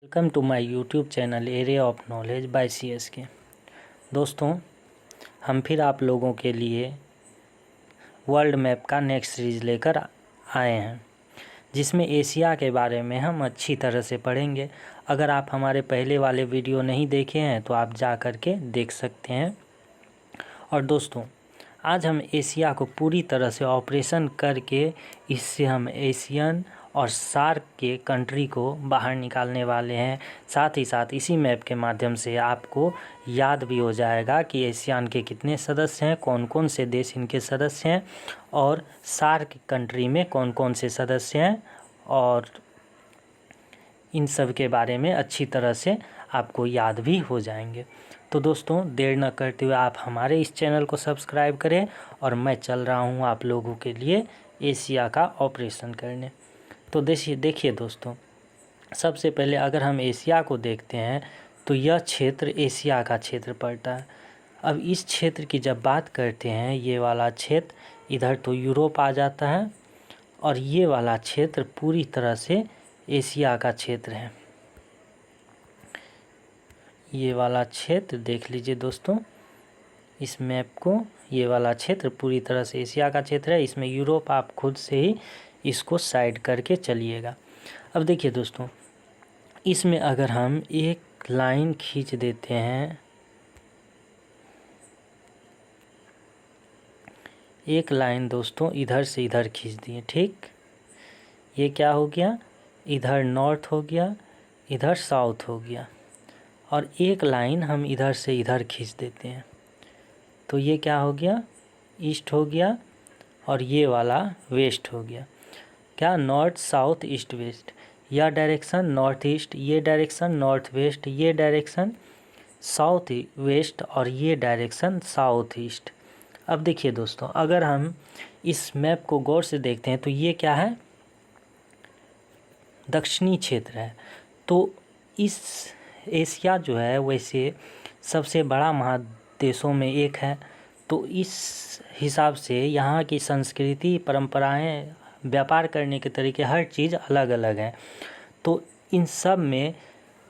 Welcome to my YouTube channel area of knowledge by CSK। दोस्तों, हम फिर आप लोगों के लिए वर्ल्ड मैप का नेक्स्ट सीरीज़ लेकर आए हैं, जिसमें एशिया के बारे में हम अच्छी तरह से पढ़ेंगे। अगर आप हमारे पहले वाले वीडियो नहीं देखे हैं तो आप जा कर के देख सकते हैं। और दोस्तों, आज हम एशिया को पूरी तरह से ऑपरेशन करके इससे हम एशियन और सार्क के कंट्री को बाहर निकालने वाले हैं। साथ ही साथ इसी मैप के माध्यम से आपको याद भी हो जाएगा कि एशियन के कितने सदस्य हैं, कौन कौन से देश इनके सदस्य हैं और सार्क कंट्री में कौन कौन से सदस्य हैं, और इन सब के बारे में अच्छी तरह से आपको याद भी हो जाएंगे। तो दोस्तों, देर न करते हुए आप हमारे इस चैनल को सब्सक्राइब करें और मैं चल रहा हूं आप लोगों के लिए एशिया का ऑपरेशन करने। तो देखिए दोस्तों, सबसे पहले अगर हम एशिया को देखते हैं तो यह क्षेत्र एशिया का क्षेत्र पड़ता है। अब इस क्षेत्र की जब बात करते हैं, ये वाला क्षेत्र इधर तो यूरोप आ जाता है और ये वाला क्षेत्र पूरी तरह से एशिया का क्षेत्र है। ये वाला क्षेत्र देख लीजिए दोस्तों, इस मैप को, ये वाला क्षेत्र पूरी तरह से एशिया का क्षेत्र है। इसमें यूरोप आप खुद से ही इसको साइड करके चलिएगा। अब देखिए दोस्तों, इसमें अगर हम एक लाइन खींच देते हैं, एक लाइन दोस्तों इधर से इधर खींच दिए, ठीक। ये क्या हो गया, इधर नॉर्थ हो गया, इधर साउथ हो गया, और एक लाइन हम इधर से इधर खींच देते हैं तो ये क्या हो गया, ईस्ट हो गया, और ये वाला वेस्ट हो गया। क्या, नॉर्थ साउथ ईस्ट वेस्ट। यह डायरेक्शन नॉर्थ ईस्ट, ये डायरेक्शन नॉर्थ वेस्ट, ये डायरेक्शन साउथ वेस्ट, और ये डायरेक्शन साउथ ईस्ट। अब देखिए दोस्तों, अगर हम इस मैप को गौर से देखते हैं तो ये क्या है, दक्षिणी क्षेत्र है। तो इस एशिया जो है वैसे सबसे बड़ा महादेशों में एक है। तो इस हिसाब से यहाँ की संस्कृति, परंपराएं, व्यापार करने के तरीके, हर चीज़ अलग अलग हैं। तो इन सब में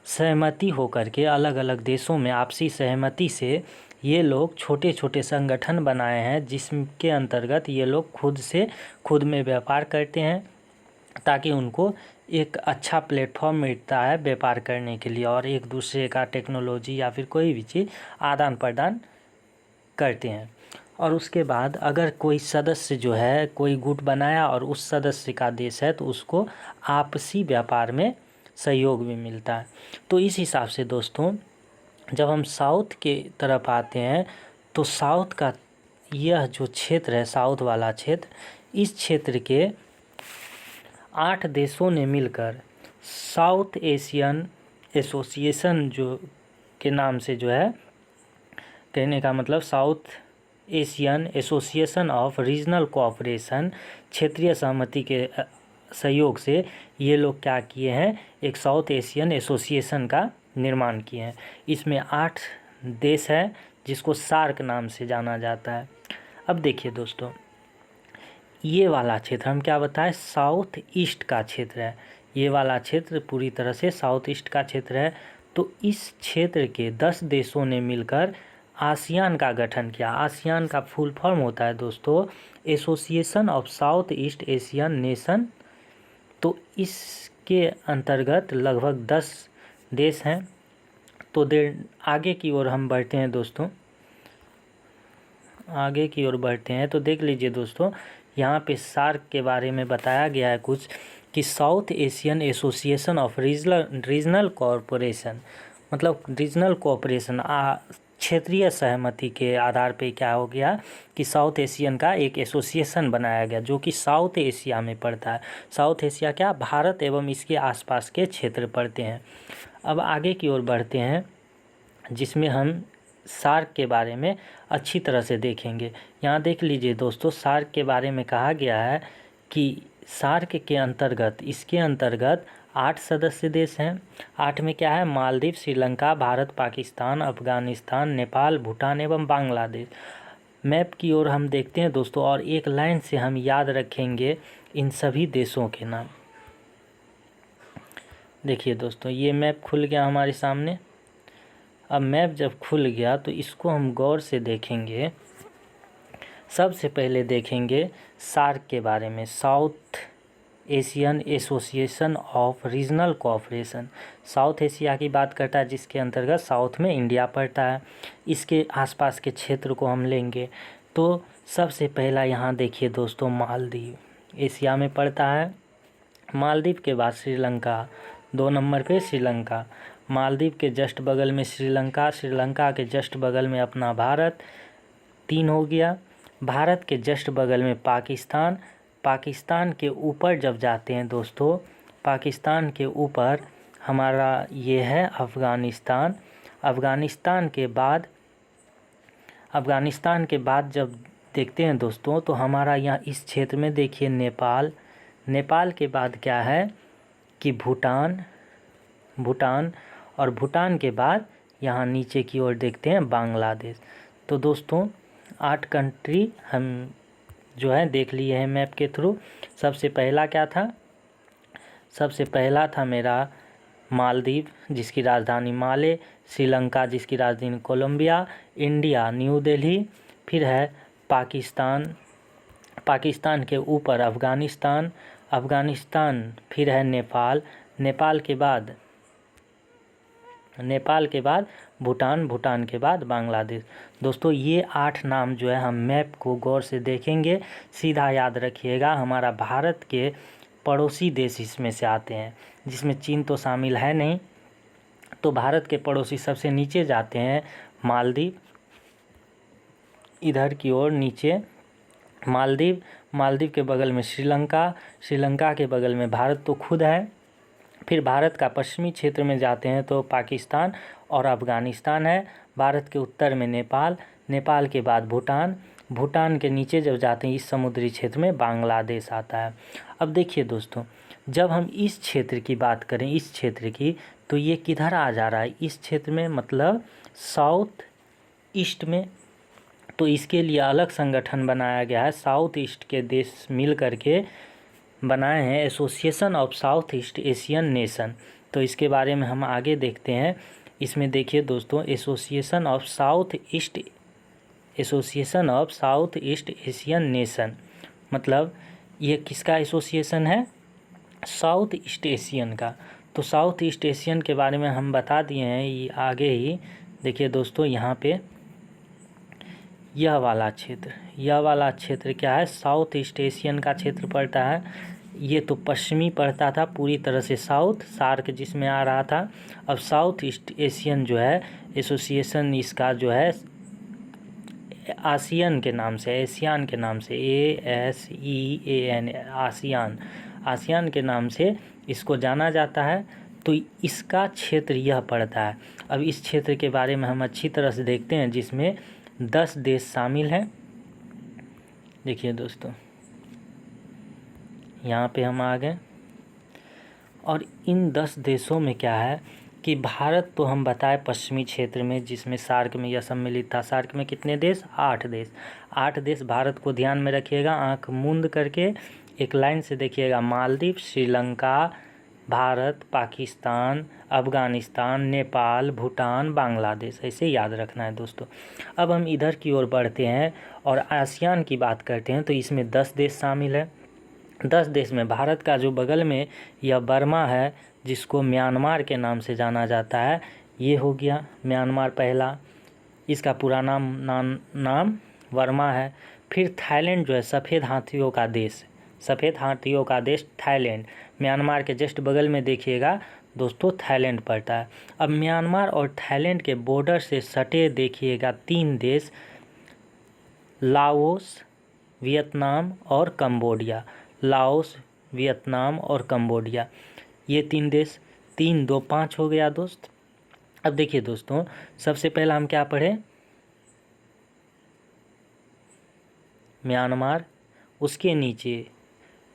सहमति होकर के अलग अलग देशों में आपसी सहमति से ये लोग छोटे छोटे संगठन बनाए हैं, जिसके अंतर्गत ये लोग खुद में व्यापार करते हैं, ताकि उनको एक अच्छा प्लेटफॉर्म मिलता है व्यापार करने के लिए, और एक दूसरे का टेक्नोलॉजी या फिर कोई भी चीज़ आदान प्रदान करते हैं। और उसके बाद अगर कोई सदस्य जो है, कोई गुट बनाया और उस सदस्य का देश है, तो उसको आपसी व्यापार में सहयोग भी मिलता है। तो इस हिसाब से दोस्तों, जब हम साउथ के तरफ आते हैं तो साउथ का यह जो क्षेत्र है, साउथ वाला क्षेत्र, इस क्षेत्र के 8 देशों ने मिलकर साउथ एशियन एसोसिएशन जो के नाम से, जो है कहने का मतलब south Asian association of regional cooperation, क्षेत्रीय सहमति के सहयोग से ये लोग क्या किए हैं, एक साउथ एशियन एसोसिएशन का निर्माण किए हैं। इसमें 8 देश है, जिसको सार्क नाम से जाना जाता है। अब देखिए दोस्तों, ये वाला क्षेत्र हम क्या बताएं, साउथ ईस्ट का क्षेत्र है। ये वाला क्षेत्र पूरी तरह से साउथ ईस्ट का क्षेत्र है। तो इस क्षेत्र के 10 देशों ने मिलकर आसियान का गठन किया। आसियान का फुल फॉर्म होता है दोस्तों, association of south east Asian nation. तो इसके अंतर्गत लगभग 10 देश हैं। तो आगे की ओर हम बढ़ते हैं दोस्तों, आगे की ओर बढ़ते हैं तो देख लीजिए दोस्तों, यहाँ पे सार्क के बारे में बताया गया है कुछ, कि south Asian association of regional corporation, मतलब रीजनल कोऑपरेशन, क्षेत्रीय सहमति के आधार पे क्या हो गया कि साउथ एशियन का एक एसोसिएशन बनाया गया, जो कि साउथ एशिया में पड़ता है। साउथ एशिया क्या, भारत एवं इसके आसपास के क्षेत्र पड़ते हैं। अब आगे की ओर बढ़ते हैं, जिसमें हम सार्क के बारे में अच्छी तरह से देखेंगे। यहाँ देख लीजिए दोस्तों, सार्क के बारे में कहा गया है कि सार्क के अंतर्गत, इसके अंतर्गत 8 सदस्य देश हैं। 8 में क्या है, मालदीव, श्रीलंका, भारत, पाकिस्तान, अफगानिस्तान, नेपाल, भूटान एवं बांग्लादेश। मैप की ओर हम देखते हैं दोस्तों, और एक लाइन से हम याद रखेंगे इन सभी देशों के नाम। देखिए दोस्तों, ये मैप खुल गया हमारे सामने। अब मैप जब खुल गया तो इसको हम गौर से देखेंगे। सबसे पहले देखेंगे सार्क के बारे में, south Asian association of regional cooperation. South Asia की बात करता है, जिसके अंतर्गत साउथ में इंडिया पड़ता है। इसके आसपास के क्षेत्र को हम लेंगे तो सबसे पहला यहाँ देखिए दोस्तों, मालदीव एशिया में पड़ता है। मालदीव के बाद श्रीलंका, 2 नंबर पे श्रीलंका। मालदीव के जस्ट बगल में श्रीलंका, श्रीलंका के जस्ट बगल में अपना भारत, 3 हो गया। भारत के जस्ट बगल में पाकिस्तान। पाकिस्तान के ऊपर जब जाते हैं दोस्तों, पाकिस्तान के ऊपर हमारा ये है अफ़गानिस्तान। अफ़गानिस्तान के बाद जब देखते हैं दोस्तों, तो हमारा यहाँ इस क्षेत्र में देखिए नेपाल। नेपाल के बाद क्या है कि भूटान, और भूटान के बाद यहाँ नीचे की ओर देखते हैं बांग्लादेश। तो दोस्तों 8 कंट्री हम जो है देख लिए हैं मैप के थ्रू। सबसे पहला क्या था? सबसे पहला था मेरा मालदीव, जिसकी राजधानी माले। श्रीलंका, जिसकी राजधानी कोलंबिया। India, new Delhi. फिर है पाकिस्तान, पाकिस्तान के ऊपर अफ़गानिस्तान, फिर है नेपाल, नेपाल के बाद भूटान, भूटान के बाद बांग्लादेश। दोस्तों ये 8 नाम जो है हम मैप को गौर से देखेंगे। सीधा याद रखिएगा, हमारा भारत के पड़ोसी देश इसमें से आते हैं, जिसमें चीन तो शामिल है नहीं। तो भारत के पड़ोसी सबसे नीचे जाते हैं मालदीव, इधर की ओर नीचे मालदीव, मालदीव के बगल में श्रीलंका, श्रीलंका के बगल में भारत तो खुद है। फिर भारत का पश्चिमी क्षेत्र में जाते हैं तो पाकिस्तान और अफ़गानिस्तान है। भारत के उत्तर में नेपाल, नेपाल के बाद भूटान, भूटान के नीचे जब जाते हैं इस समुद्री क्षेत्र में बांग्लादेश आता है। अब देखिए दोस्तों, जब हम इस क्षेत्र की बात करें, इस क्षेत्र की, तो ये किधर आ जा रहा है? इस क्षेत्र में, मतलब साउथ ईस्ट में। तो इसके लिए अलग संगठन बनाया गया है, साउथ ईस्ट के देश मिल करके बनाए हैं association of south east Asian nation. तो इसके बारे में हम आगे देखते हैं। इसमें देखिए दोस्तों, association of south east Asian nation, मतलब ये किसका एसोसिएशन है? साउथ ईस्ट एशियन का। तो साउथ ईस्ट एशियन के बारे में हम बता दिए हैं ये आगे ही। देखिए दोस्तों, यहाँ पे यह वाला क्षेत्र क्या है? साउथ ईस्ट एशियन का क्षेत्र पड़ता है। ये तो पश्चिमी पड़ता था पूरी तरह से साउथ, सार्क जिसमें आ रहा था। अब साउथ ईस्ट एशियन जो है एसोसिएशन, इसका जो है आसियान के नाम से, ASEAN के नाम से, ASEAN, आसियान के नाम से इसको जाना जाता है। तो इसका क्षेत्र यह पड़ता है। अब इस क्षेत्र के बारे में हम अच्छी तरह से देखते हैं, जिसमें 10 देश शामिल हैं। देखिए दोस्तों, यहाँ पे हम आ गए, और इन 10 देशों में क्या है कि भारत तो हम बताए पश्चिमी क्षेत्र में, जिसमें सार्क में यह सम्मिलित था। सार्क में कितने देश? 8 देश। 8 देश भारत को ध्यान में रखिएगा, आंख मूंद करके एक लाइन से देखिएगा। मालदीव, श्रीलंका, भारत, पाकिस्तान, अफ़गानिस्तान, नेपाल, भूटान, बांग्लादेश, ऐसे याद रखना है दोस्तों। अब हम इधर की ओर बढ़ते हैं और आसियान की बात करते हैं। तो इसमें 10 देश शामिल है। 10 देश में भारत का जो बगल में यह बर्मा है, जिसको म्यांमार के नाम से जाना जाता है, ये हो गया म्यांमार पहला। इसका पूरा नाम बर्मा है। फिर थाईलैंड जो है सफ़ेद हाथियों का देश थाईलैंड। म्यांमार के जस्ट बगल में देखिएगा दोस्तों थाईलैंड पड़ता है। अब म्यांमार और थाईलैंड के बॉर्डर से सटे देखिएगा 3 देश, लाओस, वियतनाम और कंबोडिया। लाओस, वियतनाम और कंबोडिया, ये 3 देश। 3, 2, 5 हो गया दोस्त। अब देखिए दोस्तों, सबसे पहला हम क्या पढ़े? म्यांमार, उसके नीचे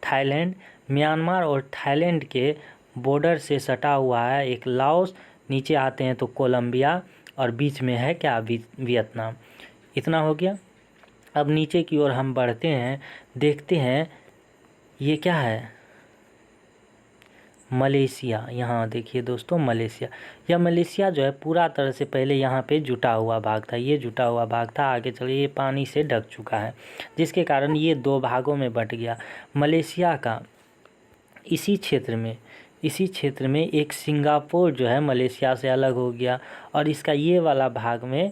थाईलैंड। म्यांमार और थाईलैंड के बॉर्डर से सटा हुआ है एक लाओस, नीचे आते हैं तो कोलंबिया, और बीच में है क्या? वियतनाम। इतना हो गया। अब नीचे की ओर हम बढ़ते हैं, देखते हैं ये क्या है? मलेशिया, यहाँ देखिए दोस्तों मलेशिया। यह मलेशिया जो है पूरा तरह से पहले यहाँ पे जुटा हुआ भाग था, ये जुटा हुआ भाग था, आगे चलिए ये पानी से ढक चुका है, जिसके कारण ये 2 भागों में बट गया। मलेशिया का इसी क्षेत्र में एक सिंगापुर जो है मलेशिया से अलग हो गया, और इसका ये वाला भाग में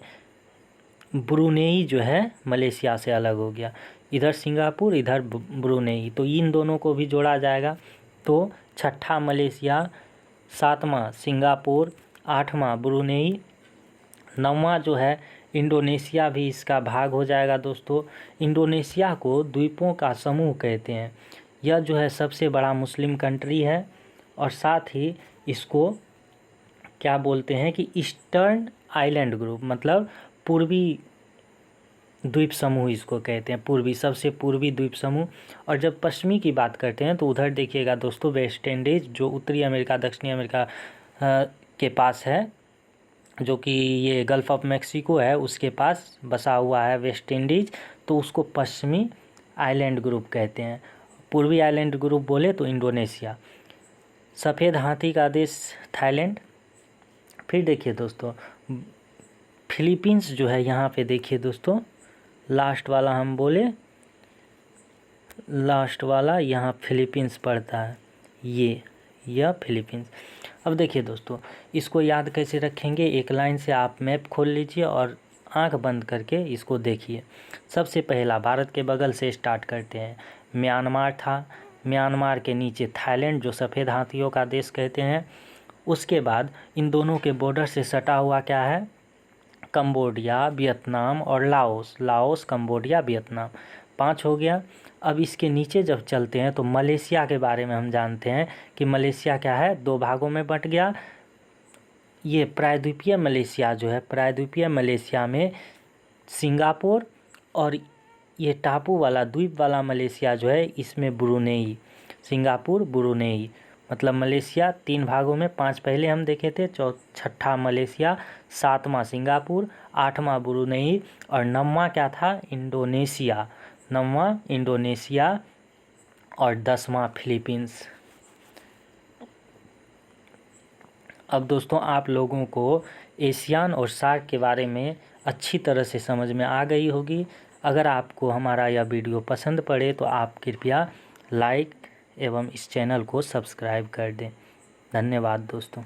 ब्रुनेई जो है मलेशिया से अलग हो गया। इधर सिंगापुर, इधर ब्रुनेई, तो इन दोनों को भी जोड़ा जाएगा। तो छठा मलेशिया, 7वां सिंगापुर, 8वां ब्रुनेई, 9वां जो है इंडोनेशिया भी इसका भाग हो जाएगा दोस्तों। इंडोनेशिया को द्वीपों का समूह कहते हैं। यह जो है सबसे बड़ा मुस्लिम कंट्री है, और साथ ही इसको क्या बोलते हैं कि ईस्टर्न आइलैंड ग्रुप, मतलब पूर्वी द्वीप समूह इसको कहते हैं, पूर्वी, सबसे पूर्वी द्वीप समूह। और जब पश्चिमी की बात करते हैं तो उधर देखिएगा दोस्तों वेस्ट इंडीज़, जो उत्तरी अमेरिका दक्षिणी अमेरिका के पास है, जो कि ये गल्फ़ ऑफ मैक्सिको है उसके पास बसा हुआ है वेस्ट इंडीज़, तो उसको पश्चिमी आइलैंड ग्रुप कहते हैं। पूर्वी आइलैंड ग्रुप बोले तो इंडोनेशिया। सफ़ेद हाथी का देश थाईलैंड। फिर देखिए दोस्तों फिलीपींस जो है, यहाँ पे देखिए दोस्तों लास्ट वाला हम बोले, लास्ट वाला यहाँ फिलीपींस पड़ता है, यह फिलीपींस। अब देखिए दोस्तों इसको याद कैसे रखेंगे, एक लाइन से आप मैप खोल लीजिए और आंख बंद करके इसको देखिए। सबसे पहला भारत के बगल से स्टार्ट करते हैं, म्यांमार था, म्यांमार के नीचे थाईलैंड जो सफ़ेद हाथियों का देश कहते हैं। उसके बाद इन दोनों के बॉर्डर से सटा हुआ क्या है, कंबोडिया, वियतनाम और लाओस, लाओस, कंबोडिया, वियतनाम, 5 हो गया। अब इसके नीचे जब चलते हैं तो मलेशिया के बारे में हम जानते हैं कि मलेशिया क्या है, 2 भागों में बट गया। ये प्रायद्वीपीय मलेशिया जो है, प्रायद्वीपीय मलेशिया में सिंगापुर, और ये टापू वाला द्वीप वाला मलेशिया जो है इसमें ब्रुनेई, सिंगापुर ब्रुनेई, मतलब मलेशिया 3 भागों में, 5 पहले हम देखे थे, छठा मलेशिया, 7वां सिंगापुर, 8वां ब्रुनेई, और 9वां क्या था, इंडोनेशिया, 9वां इंडोनेशिया, और 10वां फिलीपींस। अब दोस्तों आप लोगों को एशियान और सार्क के बारे में अच्छी तरह से समझ में आ गई होगी। अगर आपको हमारा यह वीडियो पसंद पड़े तो आप कृपया लाइक एवं इस चैनल को सब्सक्राइब कर दें। धन्यवाद दोस्तों।